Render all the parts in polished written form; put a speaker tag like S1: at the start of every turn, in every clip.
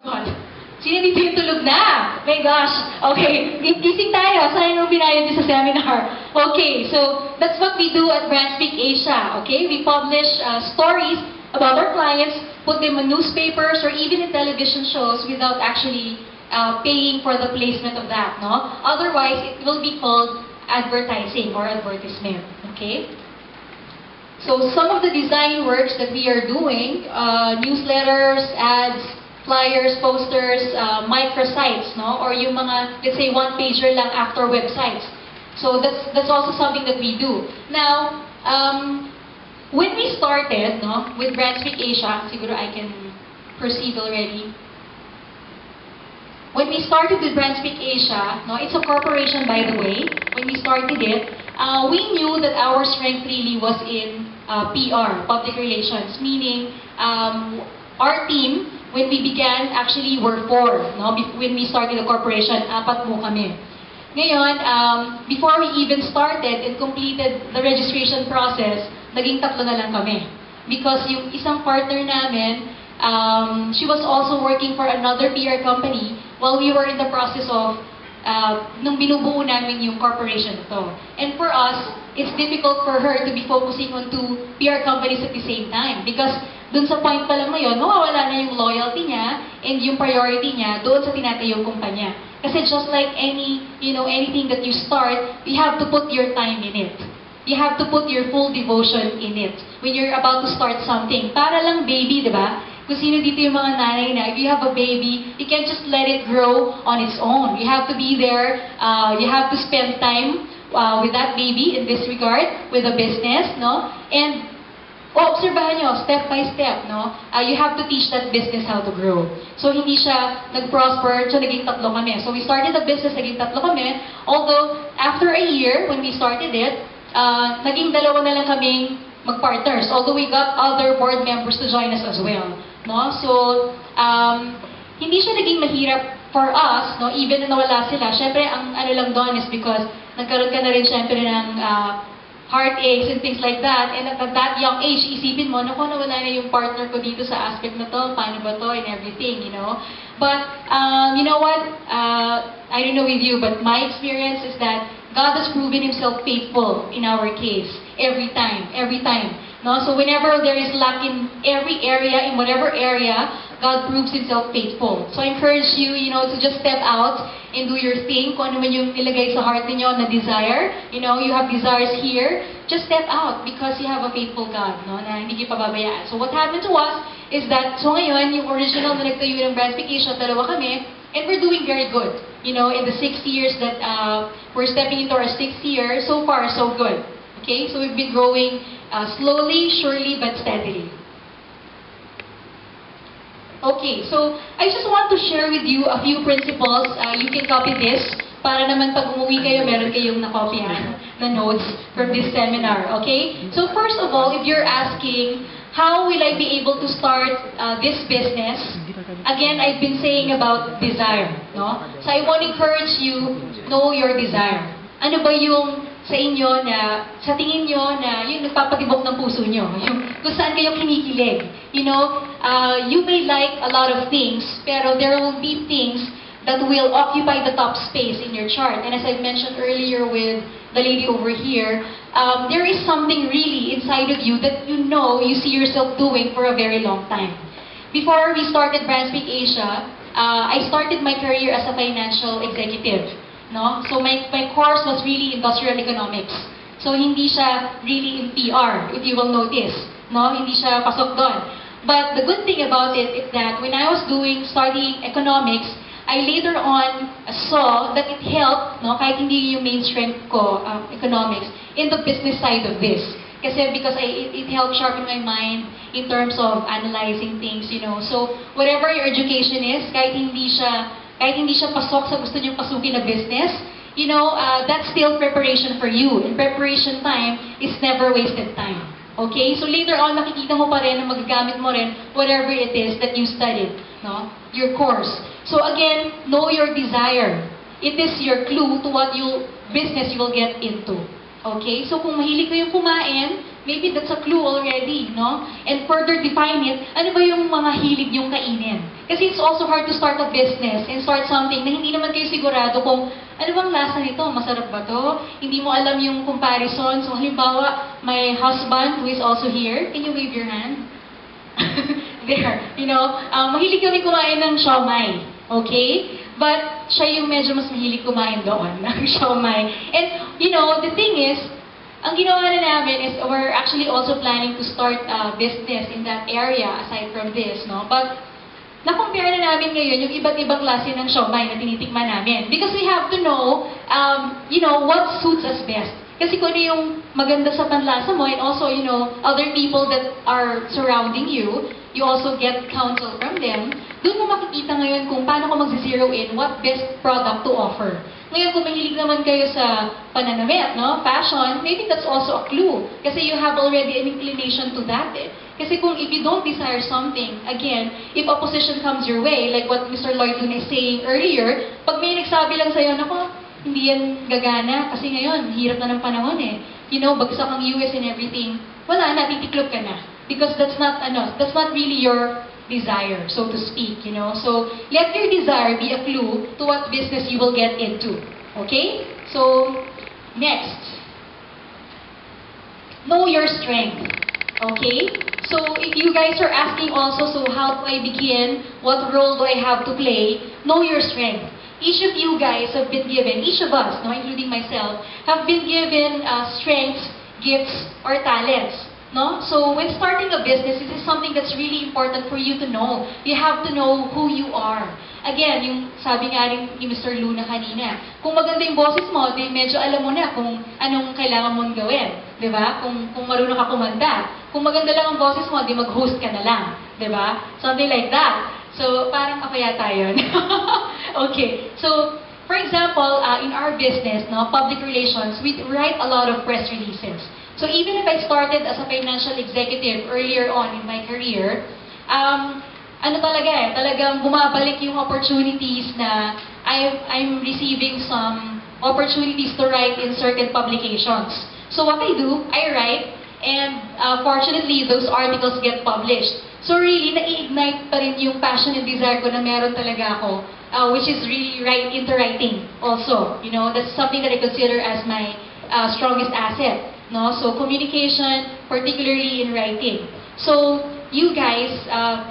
S1: God. Sino dito yung tulog na? My gosh. Okay, gising tayo. Sayang yung binayad niyo sa seminar. Okay, so that's what we do at BRANDSPEAK Asia. Okay, we publish stories about our clients, put them in newspapers or even in television shows without actually paying for the placement of that, no? Otherwise, it will be called advertising or advertisement. Okay? So some of the design works that we are doing, newsletters, ads, flyers, posters, microsites, no? Or yung mga, let's say, one-pager lang after websites. So that's also something that we do. Now, when we started, no, with BRANDSPEAK Asia, siguro I can proceed already. When we started with BRANDSPEAK Asia, no, it's a corporation, by the way. When we started it, we knew that our strength really was in PR, public relations, meaning our team, when we began, actually were 4. No? When we started the corporation, 4 po kami. Ngayon, before we even started and completed the registration process, naging 3 na lang kami. Because yung isang partner namin, she was also working for another PR company while we were in the process of nung binubuo namin yung corporation to. And for us, it's difficult for her to be focusing on 2 PR companies at the same time. Because dun sa point pa lang ngayon, mawawala na yung loyalty niya and yung priority niya doon sa tinatayong kumpanya. Kasi just like anything that you start, you have to put your time in it. You have to put your full devotion in it when you're about to start something. Para lang baby, di ba? Kung sino dito yung mga nanay na, if you have a baby, you can't just let it grow on its own. You have to be there, you have to spend time with that baby in this regard, with the business, no? And, obserbahan nyo, step by step, no? You have to teach that business how to grow. So, hindi siya nag-prosper, so naging 3 kami. So, we started the business, naging 3 kami. Although, after a year, when we started it, naging 2 na lang kaming mag-partners. Although, we got other board members to join us as well. No? So, hindi siya naging mahirap for us, no? Even na nawala sila. Siyempre, ang ano lang doon is because nagkaroon ka na rin siyempre ng heartaches and things like that. And at that young age, isipin mo, naku, nawala na yung partner ko dito sa aspect na to, paano ba to, and everything, you know. But, you know what? I don't know with you, but my experience is that God has proven Himself faithful in our case. Every time. No? So whenever there is lack in every area, in whatever area, God proves Himself faithful. So I encourage you, to just step out and do your thing. Kung ano man yung nilagay sa heart niyo na desire, you have desires here, just step out because you have a faithful God, no? Na hindi niyo pababayaan. So what happened to us is that, so ngayon, yung original na nagtayo ng BRANDSPEAK Asia, 2 kami, and we're doing very good. In the 6 years that we're stepping into our 6th year, so far, so good. Okay? So we've been growing slowly, surely, but steadily. Okay, so I just want to share with you a few principles. You can copy this para naman pag umuwi kayo, meron kayong nakopyahan na notes from this seminar. Okay? So first of all, if you're asking, how will I be able to start this business? Again, I've been saying about desire, no? So I want to encourage you, know your desire. Ano ba yung sa inyo na, sa tingin nyo na yung nagpapatibok ng puso nyo, yung kung saan kayo kinikilig. You may like a lot of things, pero there will be things that will occupy the top space in your chart. And as I mentioned earlier with the lady over here, there is something really inside of you that you see yourself doing for a very long time. Before we started BRANDSPEAK Asia, I started my career as a financial executive. No? So my course was really industrial economics. So hindi siya really in PR, if you will notice. No? Hindi siya pasok doon. But the good thing about it is that when I was studying economics, I later on saw that it helped, no, kahit hindi yung main strength ko, economics, in the business side of this. Because it helped sharpen my mind in terms of analyzing things, So whatever your education is, kahit hindi siya pasok sa gusto niyong pasukin na business, that's still preparation for you. And preparation time is never wasted time. Okay? So later on, makikita mo pa rin na magagamit mo rin whatever it is that you studied, no? Your course. So again, know your desire. It is your clue to what business you will get into. Okay? So kung mahilig kayong kumain, maybe that's a clue already, no? And further define it, ano ba yung mga hilig yung kainin? Kasi it's also hard to start a business and start something na hindi naman kayo sigurado kung ano bang lasa nito, masarap ba to? Hindi mo alam yung comparison. So halimbawa, my husband who is also here, can you wave your hand? There, mahilig kami kumain ng siomai, okay? But siya yung medyo mas mahilig kumain doon ng siomai. And, the thing is, ang ginawa na namin is we're actually also planning to start a business in that area aside from this, no? But, na-compare na namin ngayon yung iba't ibang klase ng siomai na tinitikman namin. Because we have to know, what suits us best. Kasi kung ano yung maganda sa panlasa mo, and also, other people that are surrounding you, you also get counsel from them, doon mo makikita ngayon kung paano ka mag-zero in what best product to offer. Ngayon, kung mahilig naman kayo sa pananamit, no? Fashion, maybe that's also a clue. Kasi you have already an inclination to that. Kasi kung if you don't desire something, again, if opposition comes your way, like what Mr. Lloyd Luna is saying earlier, pag may nagsabi lang sa'yo, nako, hindi yan gagana kasi ngayon, hirap na ng panahon eh. Bagsak ang US and everything. Wala na, titiklop ka na. Because that's not really your desire, so to speak, So, let your desire be a clue to what business you will get into. Okay? So, next. Know your strength. Okay? So, if you guys are asking also, so how do I begin? What role do I have to play? Know your strength. Each of you guys have been given, each of us, no, including myself, have been given strengths, gifts, or talents. No? So when starting a business, this is something that's really important for you to know. You have to know who you are. Again, yung sabi nga rin ni Mr. Luna kanina, kung maganda yung boses mo, di medyo alam mo na kung anong kailangan mong gawin. Diba? Kung marunong ka kumanta. Kung maganda lang ang boses mo, di mag-host ka na lang. Diba? Something like that. So, parang ako yata yun. Okay. So, for example, in our business, no, public relations, we write a lot of press releases. So, even if I started as a financial executive earlier on in my career, talagang bumabalik yung opportunities na I'm receiving some opportunities to write in certain publications. So, what I do, I write, and fortunately, those articles get published. So really, nai-ignite pa rin yung passion and desire ko na meron talaga ako, which is really into writing also. That's something that I consider as my strongest asset. No? So communication, particularly in writing. So you guys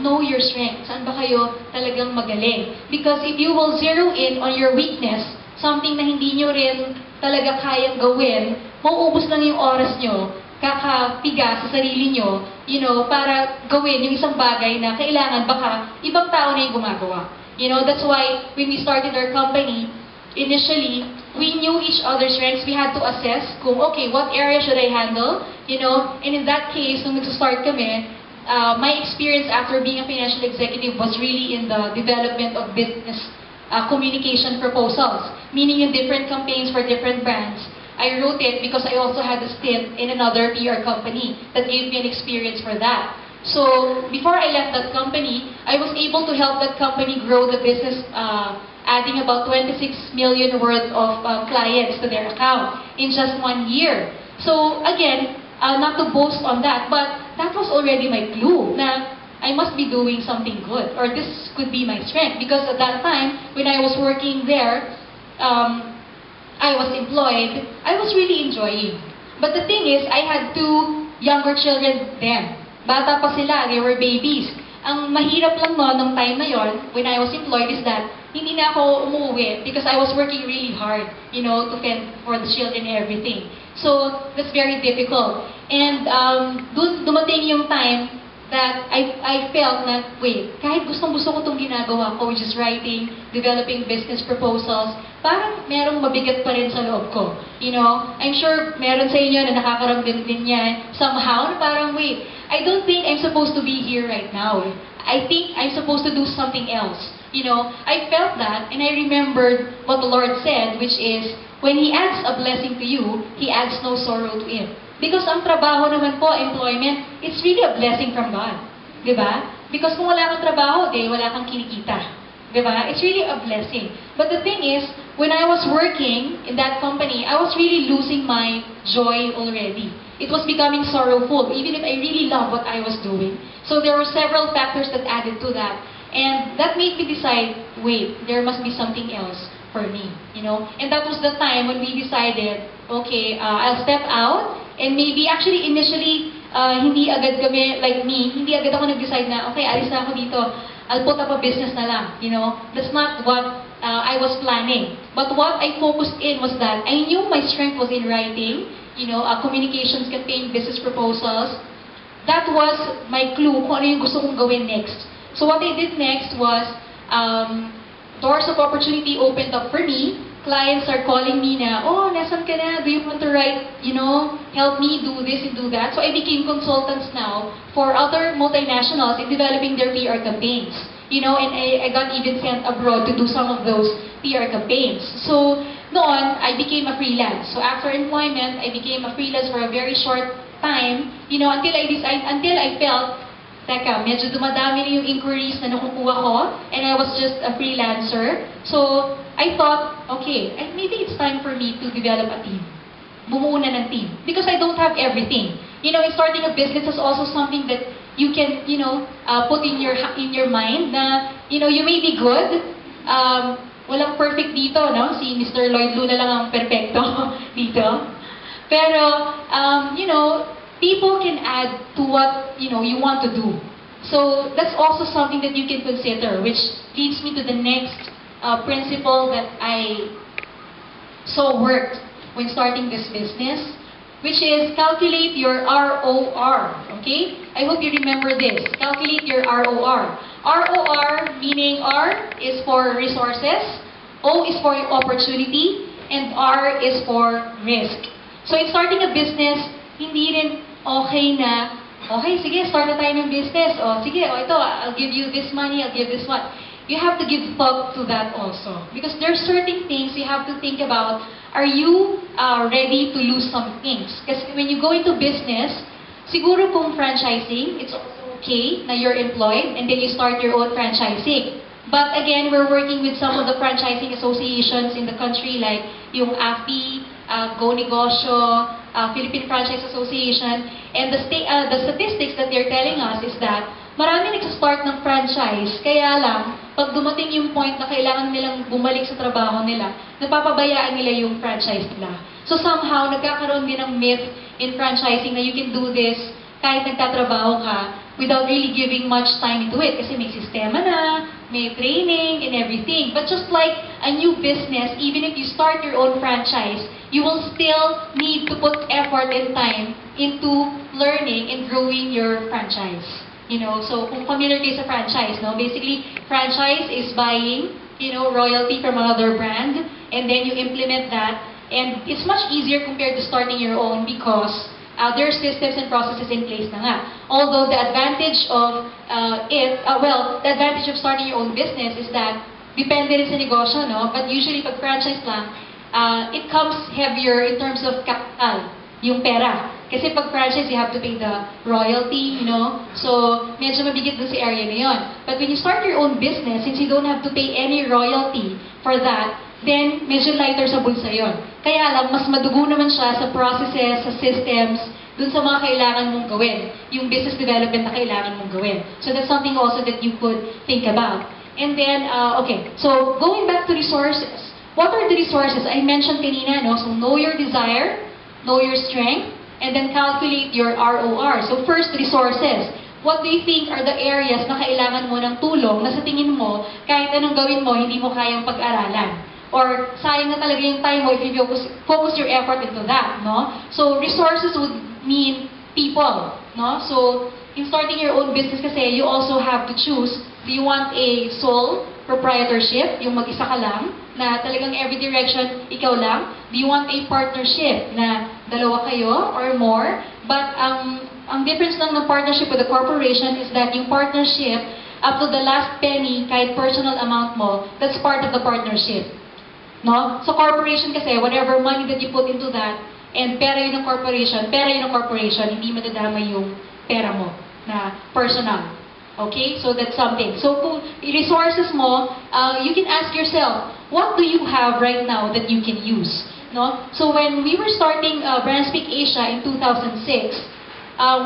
S1: know your strengths. Saan ba kayo talagang magaling? Because if you will zero in on your weakness, something na hindi nyo rin talaga kayang gawin, mauubos lang yung oras nyo, kakapiga sa sarili nyo, para gawin yung isang bagay na kailangan baka ibang tao na yung gumagawa. That's why when we started our company, initially, we knew each other's strengths. We had to assess kung, okay, what area should I handle? And in that case, nung nag-start kami, my experience after being a financial executive was really in the development of business communication proposals, meaning in different campaigns for different brands. I wrote it because I also had a stint in another PR company that gave me an experience for that. So, before I left that company, I was able to help that company grow the business, adding about 26 million worth of clients to their account in just 1 year. So, again, not to boast on that, but that was already my clue na I must be doing something good, or this could be my strength. Because at that time, when I was working there, I was employed, I was really enjoying. But the thing is, I had 2 younger children then. Bata pa sila, they were babies. Ang mahirap lang nung time na yon, when I was employed, is that hindi na ako umuwi because I was working really hard, to fend for the children and everything. So, that's very difficult. And dumating yung time that I felt na, wait, kahit gustong-gusto ko itong ginagawa ko, which is writing, developing business proposals, parang merong mabigat pa rin sa loob ko. I'm sure meron sa inyo na nakakaramdam din yan somehow, na parang, wait, I don't think I'm supposed to be here right now. I think I'm supposed to do something else. I felt that, and I remembered what the Lord said, which is, when He adds a blessing to you, He adds no sorrow to it. Because ang trabaho naman po, employment, it's really a blessing from God. Diba? Because kung wala kang trabaho, wala kang kinikita. Diba? It's really a blessing. But the thing is, when I was working in that company, I was really losing my joy already. It was becoming sorrowful, even if I really love what I was doing. So there were several factors that added to that. And that made me decide, wait, there must be something else for me, you know? And that was the time when we decided, okay, I'll step out. And maybe, actually, initially, hindi agad kami, like me, hindi agad ako nag-decide na, okay, alis na ako dito. I'll put up a business na lang, you know? That's not what I was planning. But what I focused in was that I knew my strength was in writing, you know, communications, campaign, business proposals. That was my clue kung ano yung gusto kong gawin next. So what I did next was, doors of opportunity opened up for me. Clients are calling me na, oh, nasan ka na? Do you want to write, you know, help me do this and do that? So I became consultants now for other multinationals in developing their PR campaigns. You know, and I got even sent abroad to do some of those PR campaigns. So noon, I became a freelance. So after employment, I became a freelance for a very short time, you know, until I felt, teka, medyo dumadami na yung inquiries na nakukuha ko, and I was just a freelancer. So I thought, okay, maybe it's time for me to develop a team. Bumuo na ng team. Because I don't have everything. You know, starting a business is also something that you can, you know, put in your mind na, you know, you may be good. Walang perfect dito, no? Si Mr. Lloyd Luna lang ang perfecto dito. Pero, you know, people can add to what, you know, you want to do. So that's also something that you can consider, which leads me to the next principle that I so worked when starting this business, which is calculate your ROR, okay? I hope you remember this. Calculate your ROR. ROR, meaning R is for resources, O is for opportunity, and R is for risk. So in starting a business, hindi rin okay na, okay, sige, start na tayo ng business. O, sige, ito, I'll give you this money, I'll give this one. You have to give thought to that also. Because there are certain things you have to think about. Are you ready to lose some things? Because when you go into business, siguro kung franchising, it's also okay na you're employed and then you start your own franchising. But again, we're working with some of the franchising associations in the country like yung AFI, Go Negosyo, Philippine Franchise Association, and the statistics that they're telling us is that marami nagsa-start ng franchise, kaya lang, pag dumating yung point na kailangan nilang bumalik sa trabaho nila, napapabayaan nila yung franchise nila. So somehow, nagkakaroon din ng myth in franchising na you can do this kahit nagtatrabaho ka without really giving much time into it. Kasi may sistema na, may training, and everything. But just like a new business, even if you start your own franchise, you will still need to put effort and time into learning and growing your franchise. You know, so kung familiar kayo sa franchise, no? Basically, franchise is buying, you know, royalty from another brand, and then you implement that. And it's much easier compared to starting your own because there are systems and processes in place na nga. Although the advantage of the advantage of starting your own business is that depende rin sa negosyo, no? But usually pag franchise lang, it comes heavier in terms of capital, yung pera. Kasi pag franchise, you have to pay the royalty, you know? So, medyo mabigat dun sa area na yun. But when you start your own business, since you don't have to pay any royalty for that, then medyo lighter sa bulsa yun. Kaya lang, mas madugo naman siya sa processes, sa systems, dun sa mga kailangan mong gawin. Yung business development na kailangan mong gawin. So that's something also that you could think about. And then, okay, so going back to resources. What are the resources? I mentioned kanina, no? So know your desire, know your strength, and then calculate your ROR. So first, resources. What do you think are the areas na kailangan mo ng tulong na sa tingin mo, kahit anong gawin mo, hindi mo kayang pag-aralan? Or sayang na talaga yung time mo if you focus your effort into that, no? So resources would mean people, no? So in starting your own business kasi, you also have to choose, do you want a sole proprietorship, yung mag-isa ka lang, na talagang every direction, ikaw lang? Do you want a partnership na dalawa kayo or more? But ang difference lang ng partnership with a corporation is that yung partnership, up to the last penny, kahit personal amount mo, that's part of the partnership. No? So corporation kasi, whatever money that you put into that, and pera yun ng corporation, hindi madadama yung pera mo na personal. Okay, so that's something. So kung resources mo, you can ask yourself, what do you have right now that you can use? No? So when we were starting BRANDSPEAK Asia in 2006,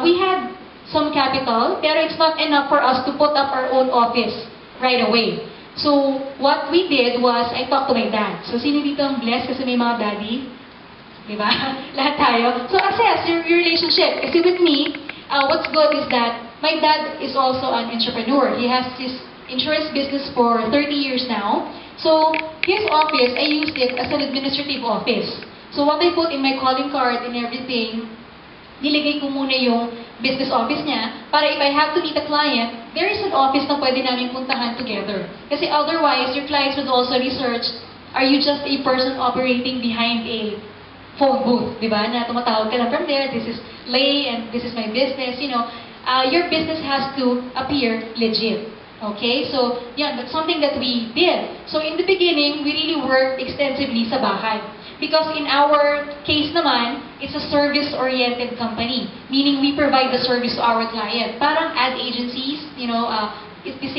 S1: we had some capital, pero it's not enough for us to put up our own office right away. So what we did was, I talked to my dad. So sino dito ang blessed kasi may mga daddy? Diba? Lahat tayo. So assess your relationship. Kasi with me, what's good is that my dad is also an entrepreneur. He has his insurance business for 30 years now. So his office, I used it as an administrative office. So what I put in my calling card and everything, nilagay ko muna yung business office niya para if I have to meet a client, there is an office na pwede namin puntahan together. Kasi otherwise, your clients would also research, are you just a person operating behind a phone booth, di ba? Na tumatawag ka na from there, this is Leigh and this is my business, you know. Your business has to appear legit. Okay? So, yeah, that's something that we did. So, in the beginning, we really worked extensively sa bahay. Because in our case naman, it's a service-oriented company. Meaning, we provide the service to our client. Parang ad agencies, you know, it's the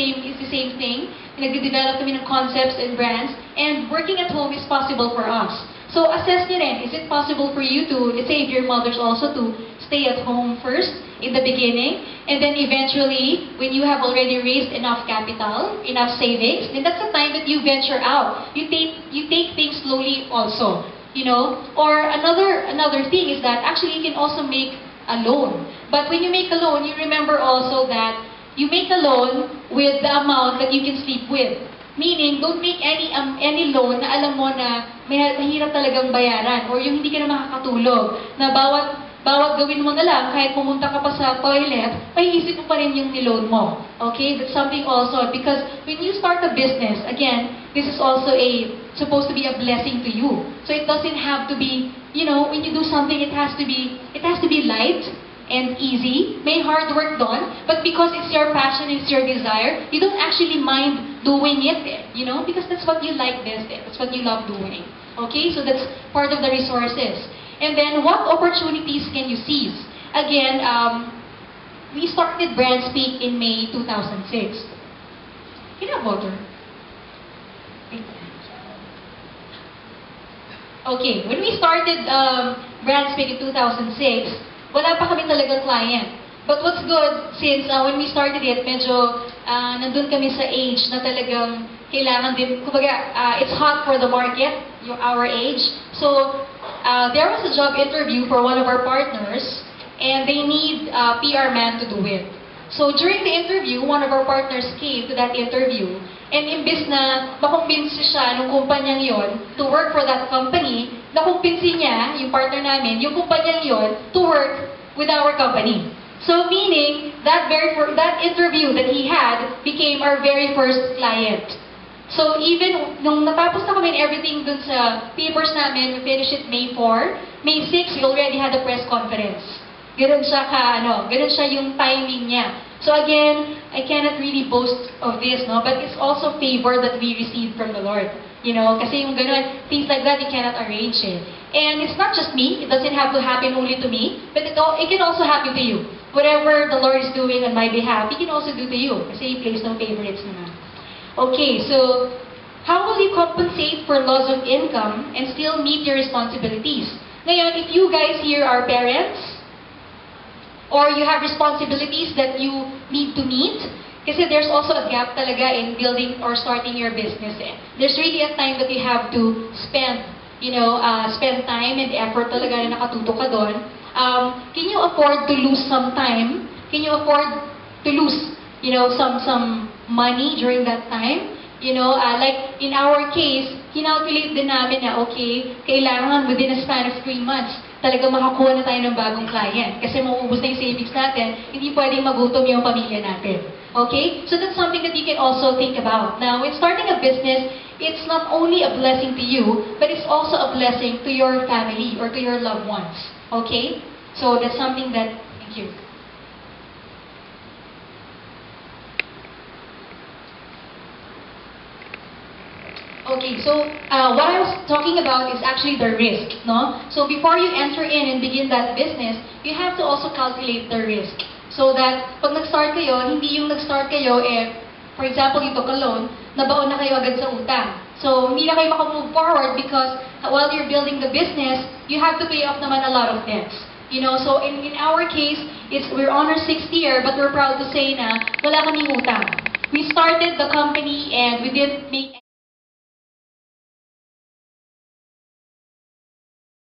S1: same thing. Nagde-develop kami ng concepts and brands. And working at home is possible for us. So, assess nyo rin, is it possible for you to, let's say if your mother's also to stay at home first in the beginning, and then eventually, when you have already raised enough capital, enough savings, then that's the time that you venture out. You take things slowly also, you know? Or another thing is that actually you can also make a loan. But when you make a loan, you remember also that you make a loan with the amount that you can sleep with. Meaning, don't make any loan na alam mo na mahirap talagang bayaran or yung hindi ka na makakatulog. Na bawat gawin mo na lang, kahit pumunta ka pa sa toilet, maiisip mo pa rin yung niloan mo. Okay? That's something also. Because when you start a business, again, this is also supposed to be a blessing to you. So it doesn't have to be, you know, when you do something, it has to be light and easy, may hard work done, but because it's your passion, it's your desire, you don't actually mind doing it, you know, because that's what you like best, that's what you love doing. Okay, so that's part of the resources. And then, what opportunities can you seize? Again, we started BRANDSPEAK in May 2006. Can you have water? Okay, when we started BRANDSPEAK in 2006, wala pa kami talagang client. But what's good, since when we started it, medyo nandun kami sa age na talagang kailangan din, kumbaga, it's hot for the market, our age. So, there was a job interview for one of our partners, and they need a PR man to do it. So, during the interview, one of our partners came to that interview, and imbis na makumbinsi siya ng kumpanyang yon to work for that company, nakumbinsi niya, yung partner namin, yung kumpanyang yon to work with our company. So meaning, that interview that he had became our very first client. So even nung natapos na kami everything dun sa papers namin, we finished it May 4, May 6, we already had a press conference. Ganun siya ganun siya yung timing niya. So again, I cannot really boast of this, no? But it's also favor that we received from the Lord. You know, kasi yung ganun, things like that, you cannot arrange it. And it's not just me, it doesn't have to happen only to me, but it can also happen to you. Whatever the Lord is doing on my behalf, He can also do to you. Kasi He plays no favorites naman. Okay, so, how will you compensate for loss of income and still meet your responsibilities? Ngayon, if you guys here are parents, or you have responsibilities that you need to meet, kasi there's also a gap talaga in building or starting your business. There's really a time that you have to spend, you know, spend time and effort talaga na nakatuto ka doon. Can you afford to lose some time? Can you afford to lose, you know, some money during that time? You know, like in our case, kinalculate din namin na, okay, kailangan within a span of 3 months, talaga makakuha na tayo ng bagong client. Kasi mauubos na yung savings natin, hindi pwedeng magutom yung pamilya natin. Okay? So that's something that you can also think about. Now, when starting a business, it's not only a blessing to you, but it's also a blessing to your family or to your loved ones. Okay? So that's something that, thank you. Okay, so what I was talking about is actually the risk, no? So before you enter in and begin that business, you have to also calculate the risk. So that, pag nag-start kayo, hindi yung nag-start kayo, for example, you took a loan, nabaon na kayo agad sa utang. So, hindi na kayo makamove forward because while you're building the business, you have to pay off naman a lot of debts. You know, so in our case, we're on our 6th year, but we're proud to say na wala kaming utang. We started the company and we didn't make